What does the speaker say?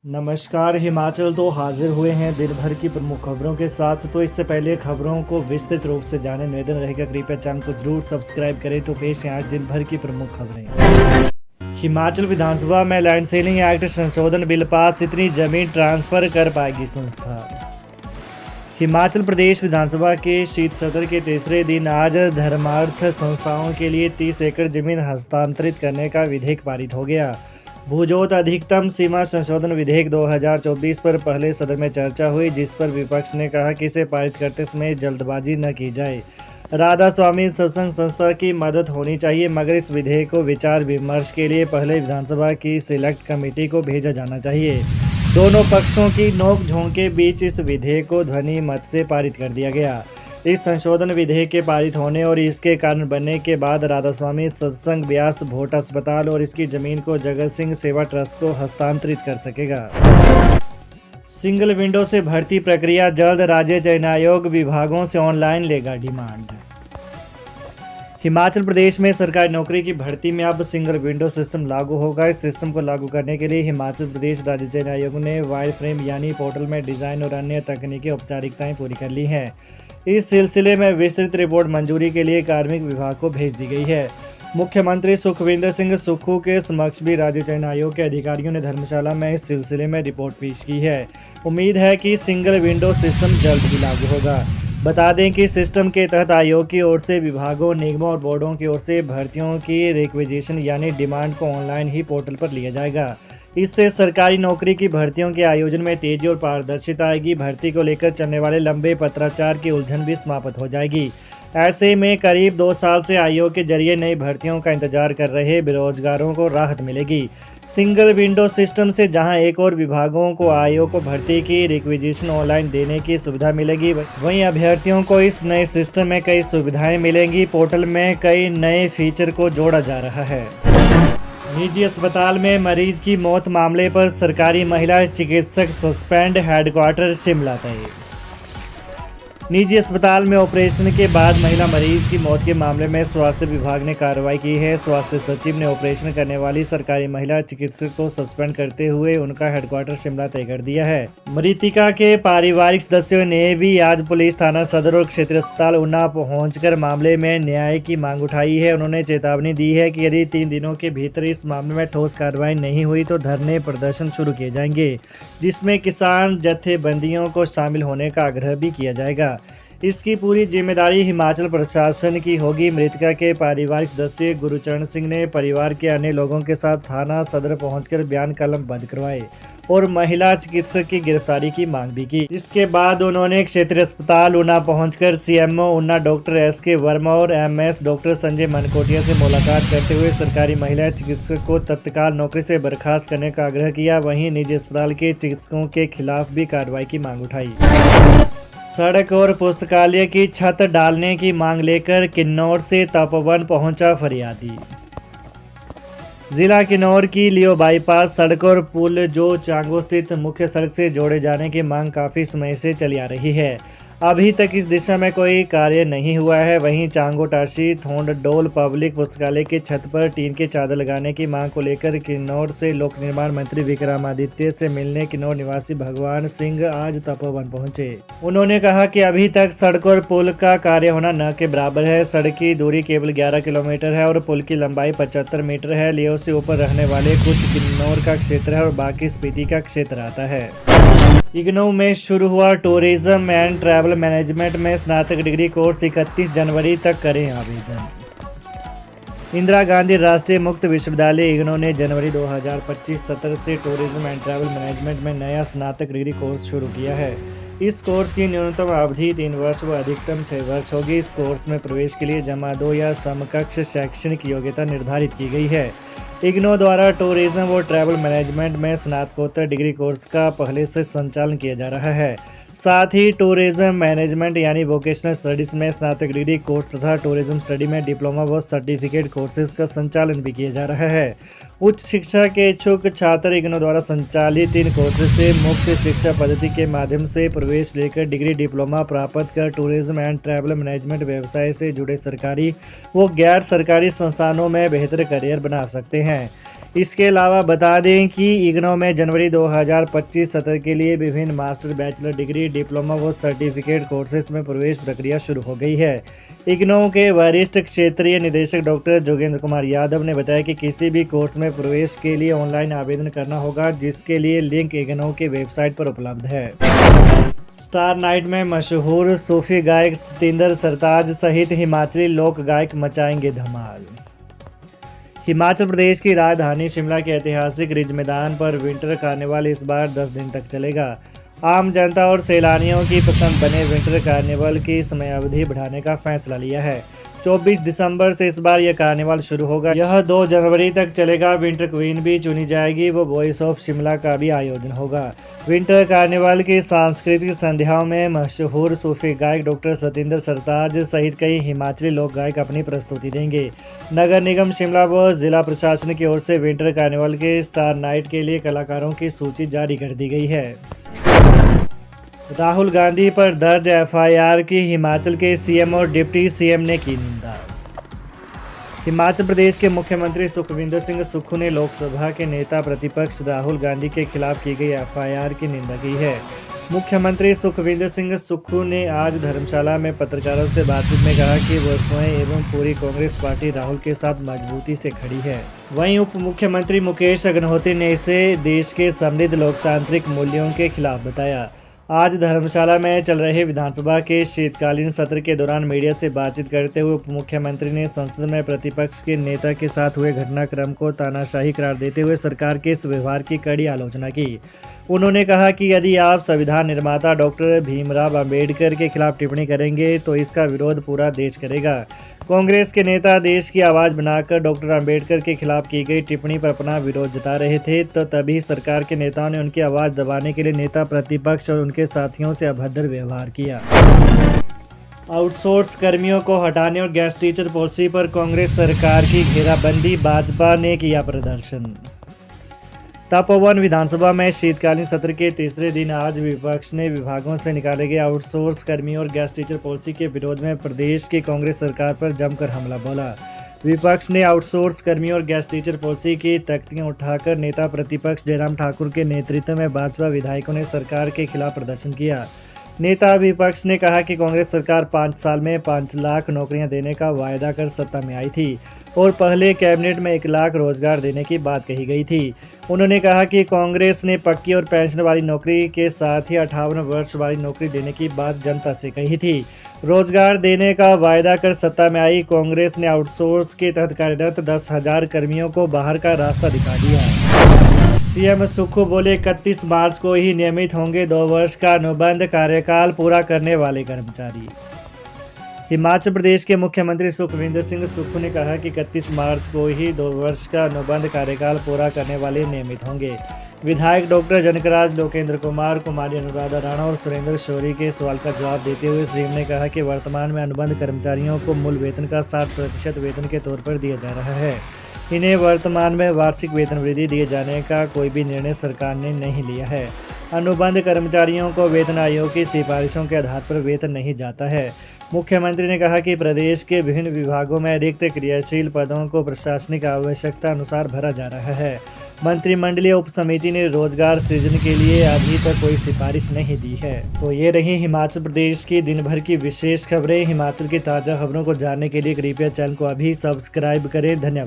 नमस्कार। हिमाचल तो हाजिर हुए हैं दिन भर की प्रमुख खबरों के साथ। तो इससे पहले खबरों को विस्तृत रूप से जाने निवेदन रहेगा, कृपया चैनल को जरूर सब्सक्राइब करें। तो पेश है आज दिन भर की प्रमुख खबरें। हिमाचल विधानसभा में लैंड सेलिंग एक्ट संशोधन बिल पास, इतनी जमीन ट्रांसफर कर पाएगी संस्था। हिमाचल प्रदेश विधानसभा के शीत सत्र के तीसरे दिन आज धर्मार्थ संस्थाओं के लिए 30 एकड़ जमीन हस्तांतरित करने का विधेयक पारित हो गया। भूजोत अधिकतम सीमा संशोधन विधेयक 2024 पर पहले सदन में चर्चा हुई, जिस पर विपक्ष ने कहा कि इसे पारित करते समय जल्दबाजी न की जाए। राधा स्वामी सत्संग संस्था की मदद होनी चाहिए, मगर इस विधेयक को विचार विमर्श के लिए पहले विधानसभा की सिलेक्ट कमेटी को भेजा जाना चाहिए। दोनों पक्षों की नोकझोंक के बीच इस विधेयक को ध्वनि मत से पारित कर दिया गया। इस संशोधन विधेयक के पारित होने और इसके कारण बनने के बाद राधा स्वामी सत्संग व्यास भोट अस्पताल और इसकी जमीन को जगत सिंह सेवा ट्रस्ट को हस्तांतरित कर सकेगा। सिंगल विंडो से भर्ती प्रक्रिया जल्द, राज्य चयन आयोग विभागों से ऑनलाइन लेगा डिमांड। हिमाचल प्रदेश में सरकारी नौकरी की भर्ती में अब सिंगल विंडो सिस्टम लागू होगा। इस सिस्टम को लागू करने के लिए हिमाचल प्रदेश राज्य चयन आयोग ने वायर फ्रेम यानी पोर्टल में डिज़ाइन और अन्य तकनीकी औपचारिकताएं पूरी कर ली हैं। इस सिलसिले में विस्तृत रिपोर्ट मंजूरी के लिए कार्मिक विभाग को भेज दी गई है। मुख्यमंत्री सुखविंदर सिंह सुक्खू के समक्ष भी राज्य चयन आयोग के अधिकारियों ने धर्मशाला में इस सिलसिले में रिपोर्ट पेश की है। उम्मीद है कि सिंगल विंडो सिस्टम जल्द ही लागू होगा। बता दें कि सिस्टम के तहत आयोग की ओर से विभागों, निगमों और बोर्डों की ओर से भर्तियों की रिक्वेजिशन यानी डिमांड को ऑनलाइन ही पोर्टल पर लिया जाएगा। इससे सरकारी नौकरी की भर्तियों के आयोजन में तेजी और पारदर्शिता आएगी। भर्ती को लेकर चलने वाले लंबे पत्राचार की उलझन भी समाप्त हो जाएगी। ऐसे में करीब 2 साल से आयोग के जरिए नई भर्तियों का इंतजार कर रहे बेरोजगारों को राहत मिलेगी। सिंगल विंडो सिस्टम से जहां एक और विभागों को आयोग को भर्ती की रिक्वेजिशन ऑनलाइन देने की सुविधा मिलेगी, वहीं अभ्यर्थियों को इस नए सिस्टम में कई सुविधाएं मिलेंगी। पोर्टल में कई नए फीचर को जोड़ा जा रहा है। निजी अस्पताल में मरीज की मौत मामले पर सरकारी महिला चिकित्सक सस्पेंड, हेडक्वार्टर शिमला तय। निजी अस्पताल में ऑपरेशन के बाद महिला मरीज की मौत के मामले में स्वास्थ्य विभाग ने कार्रवाई की है। स्वास्थ्य सचिव ने ऑपरेशन करने वाली सरकारी महिला चिकित्सक को सस्पेंड करते हुए उनका हेडक्वार्टर शिमला तय कर दिया है। मृतिका के पारिवारिक सदस्यों ने भी आज पुलिस थाना सदर और क्षेत्रीय अस्पताल ऊना पहुंचकर मामले में न्याय की मांग उठाई है। उन्होंने चेतावनी दी है कि यदि 3 दिनों के भीतर इस मामले में ठोस कार्रवाई नहीं हुई तो धरने प्रदर्शन शुरू किए जाएंगे, जिसमें किसान जत्थेबंदियों को शामिल होने का आग्रह भी किया जाएगा। इसकी पूरी जिम्मेदारी हिमाचल प्रशासन की होगी। मृतका के पारिवारिक सदस्य गुरुचरण सिंह ने परिवार के अन्य लोगों के साथ थाना सदर पहुंचकर बयान कलमबंद करवाए और महिला चिकित्सक की गिरफ्तारी की मांग भी की। इसके बाद उन्होंने क्षेत्रीय अस्पताल ऊना पहुंचकर CMO Una doctor SK Verma और एमएस डॉक्टर संजय मनकोटिया से मुलाकात करते हुए सरकारी महिला चिकित्सक को तत्काल नौकरी से बर्खास्त करने का आग्रह किया। वहीं निजी अस्पताल के चिकित्सकों के खिलाफ भी कार्रवाई की मांग उठाई। सड़क और पुस्तकालय की छत डालने की मांग लेकर किन्नौर से तपोवन पहुंचा फरियादी। जिला किन्नौर की लियो बाईपास सड़क और पुल जो चांगो स्थित मुख्य सड़क से जोड़े जाने की मांग काफ़ी समय से चली आ रही है। अभी तक इस दिशा में कोई कार्य नहीं हुआ है। वहीं चांगो टाशी थोंड डोल पब्लिक पुस्तकालय की छत पर टीन की चादर लगाने की मांग को लेकर किन्नौर से लोक निर्माण मंत्री विक्रमादित्य से मिलने किन्नौर निवासी भगवान सिंह आज तपोवन पहुंचे। उन्होंने कहा कि अभी तक सड़क और पुल का कार्य होना न के बराबर है। सड़क की दूरी केवल 11 किलोमीटर है और पुल की लंबाई 75 मीटर है। लियो से ऊपर रहने वाले कुछ किन्नौर का क्षेत्र है और बाकी स्पीति का क्षेत्र आता है। इग्नू में शुरू हुआ टूरिज्म एंड ट्रैवल मैनेजमेंट में स्नातक डिग्री कोर्स 31 जनवरी तक करें आवेदन। इंदिरा गांधी राष्ट्रीय मुक्त विश्वविद्यालय इग्नू ने जनवरी 2025 सत्र से टूरिज्म एंड ट्रैवल मैनेजमेंट में नया स्नातक डिग्री कोर्स शुरू किया है। इस कोर्स की न्यूनतम अवधि 3 वर्ष व अधिकतम 6 वर्ष होगी। इस कोर्स में प्रवेश के लिए जमा 2 या समकक्ष शैक्षणिक योग्यता निर्धारित की गई है। इग्नू द्वारा टूरिज्म और ट्रैवल मैनेजमेंट में स्नातकोत्तर डिग्री कोर्स का पहले से संचालन किया जा रहा है। साथ ही टूरिज्म मैनेजमेंट यानी वोकेशनल स्टडीज़ में स्नातक डिग्री कोर्स तथा टूरिज्म स्टडी में डिप्लोमा व सर्टिफिकेट कोर्सेज का संचालन भी किया जा रहा है। उच्च शिक्षा के इच्छुक छात्र इग्नू द्वारा संचालित इन कोर्सेज से मुक्त शिक्षा पद्धति के माध्यम से प्रवेश लेकर डिग्री डिप्लोमा प्राप्त कर टूरिज्म एंड ट्रैवल मैनेजमेंट व्यवसाय से जुड़े सरकारी व गैर सरकारी संस्थानों में बेहतर करियर बना सकते हैं। इसके अलावा बता दें कि इग्नू में जनवरी 2025 सत्र के लिए विभिन्न मास्टर, बैचलर डिग्री, डिप्लोमा व सर्टिफिकेट कोर्सेज में प्रवेश प्रक्रिया शुरू हो गई है। इग्नू के वरिष्ठ क्षेत्रीय निदेशक डॉक्टर जोगेंद्र कुमार यादव ने बताया कि किसी भी कोर्स में प्रवेश के लिए ऑनलाइन आवेदन करना होगा, जिसके लिए लिंक इग्नू की वेबसाइट पर उपलब्ध है। स्टार नाइट में मशहूर सूफी गायक सतिंदर सरताज सहित हिमाचली लोक गायक मचाएंगे धमाल। हिमाचल प्रदेश की राजधानी शिमला के ऐतिहासिक रिज मैदान पर विंटर कार्निवाल इस बार 10 दिन तक चलेगा। आम जनता और सैलानियों की पसंद बने विंटर कार्निवल की समयावधि बढ़ाने का फैसला लिया है। 24 दिसंबर से इस बार यह कार्निवाल शुरू होगा। यह 2 जनवरी तक चलेगा। विंटर क्वीन भी चुनी जाएगी व वॉइस ऑफ शिमला का भी आयोजन होगा। विंटर कार्निवाल की सांस्कृतिक संध्याओं में मशहूर सूफी गायक डॉक्टर सतिंदर सरताज सहित कई हिमाचली लोक गायक अपनी प्रस्तुति देंगे। नगर निगम शिमला व जिला प्रशासन की ओर से विंटर कार्निवाल के स्टार नाइट के लिए कलाकारों की सूची जारी कर दी गई है। राहुल गांधी पर दर्ज एफआईआर की हिमाचल के सीएम और डिप्टी सीएम ने की निंदा। हिमाचल प्रदेश के मुख्यमंत्री सुखविंदर सिंह सुक्खू ने लोकसभा के नेता प्रतिपक्ष राहुल गांधी के खिलाफ की गई एफआईआर की निंदा की है। मुख्यमंत्री सुखविंदर सिंह सुक्खू ने आज धर्मशाला में पत्रकारों से बातचीत में कहा कि वह स्वयं एवं पूरी कांग्रेस पार्टी राहुल के साथ मजबूती से खड़ी है। वहीं उप मुख्यमंत्री मुकेश अग्निहोत्री ने इसे देश के समृद्ध लोकतांत्रिक मूल्यों के खिलाफ बताया। आज धर्मशाला में चल रहे विधानसभा के शीतकालीन सत्र के दौरान मीडिया से बातचीत करते हुए उप मुख्यमंत्री ने संसद में प्रतिपक्ष के नेता के साथ हुए घटनाक्रम को तानाशाही करार देते हुए सरकार के इस व्यवहार की कड़ी आलोचना की। उन्होंने कहा कि यदि आप संविधान निर्माता डॉक्टर भीमराव अंबेडकर के खिलाफ टिप्पणी करेंगे तो इसका विरोध पूरा देश करेगा। कांग्रेस के नेता देश की आवाज़ बनाकर डॉक्टर अंबेडकर के खिलाफ की गई टिप्पणी पर अपना विरोध जता रहे थे, तो तभी सरकार के नेताओं ने उनकी आवाज़ दबाने के लिए नेता प्रतिपक्ष और उनके साथियों से अभद्र व्यवहार किया। आउटसोर्स कर्मियों को हटाने और गेस्ट टीचर पॉलिसी पर कांग्रेस सरकार की घेराबंदी, भाजपा ने किया प्रदर्शन। तपोवन विधानसभा में शीतकालीन सत्र के तीसरे दिन आज विपक्ष ने विभागों से निकाले गए आउटसोर्स कर्मियों और गेस्ट टीचर पॉलिसी के विरोध में प्रदेश की कांग्रेस सरकार पर जमकर हमला बोला। विपक्ष ने आउटसोर्स कर्मियों और गेस्ट टीचर पॉलिसी की तख्तियां उठाकर नेता प्रतिपक्ष जयराम ठाकुर के नेतृत्व में भाजपा विधायकों ने सरकार के खिलाफ प्रदर्शन किया। नेता विपक्ष ने कहा कि कांग्रेस सरकार 5 साल में 5 लाख नौकरियां देने का वायदा कर सत्ता में आई थी और पहले कैबिनेट में 1 लाख रोजगार देने की बात कही गई थी। उन्होंने कहा कि कांग्रेस ने पक्की और पेंशन वाली नौकरी के साथ ही 58 वर्ष वाली नौकरी देने की बात जनता से कही थी। रोजगार देने का वायदा कर सत्ता में आई कांग्रेस ने आउटसोर्स के तहत कार्यरत 10,000 कर्मियों को बाहर का रास्ता दिखा दिया। सीएम सुक्खू बोले 31 मार्च को ही नियमित होंगे 2 वर्ष का अनुबंध कार्यकाल पूरा करने वाले कर्मचारी। हिमाचल प्रदेश के मुख्यमंत्री सुखविंदर सिंह सुक्खू ने कहा कि 31 मार्च को ही 2 वर्ष का अनुबंध कार्यकाल पूरा करने वाले नियमित होंगे। विधायक डॉक्टर जनकराज, लोकेंद्र कुमार, कुमारी अनुराधा राणा और सुरेंद्र शौरी के सवाल का जवाब देते हुए सीएम ने कहा कि वर्तमान में अनुबंध कर्मचारियों को मूल वेतन का 60% वेतन के तौर पर दिया जा रहा है। इन्हें वर्तमान में वार्षिक वेतन वृद्धि दिए जाने का कोई भी निर्णय सरकार ने नहीं लिया है। अनुबंध कर्मचारियों को वेतन आयोग की सिफारिशों के आधार पर वेतन नहीं जाता है। मुख्यमंत्री ने कहा कि प्रदेश के विभिन्न विभागों में रिक्त क्रियाशील पदों को प्रशासनिक आवश्यकता अनुसार भरा जा रहा है। मंत्रिमंडलीय उप समिति ने रोजगार सृजन के लिए अभी तक कोई सिफारिश नहीं दी है। तो ये रही हिमाचल प्रदेश की दिन भर की विशेष खबरें। हिमाचल की ताज़ा खबरों को जानने के लिए कृपया चैनल को अभी सब्सक्राइब करें। धन्यवाद।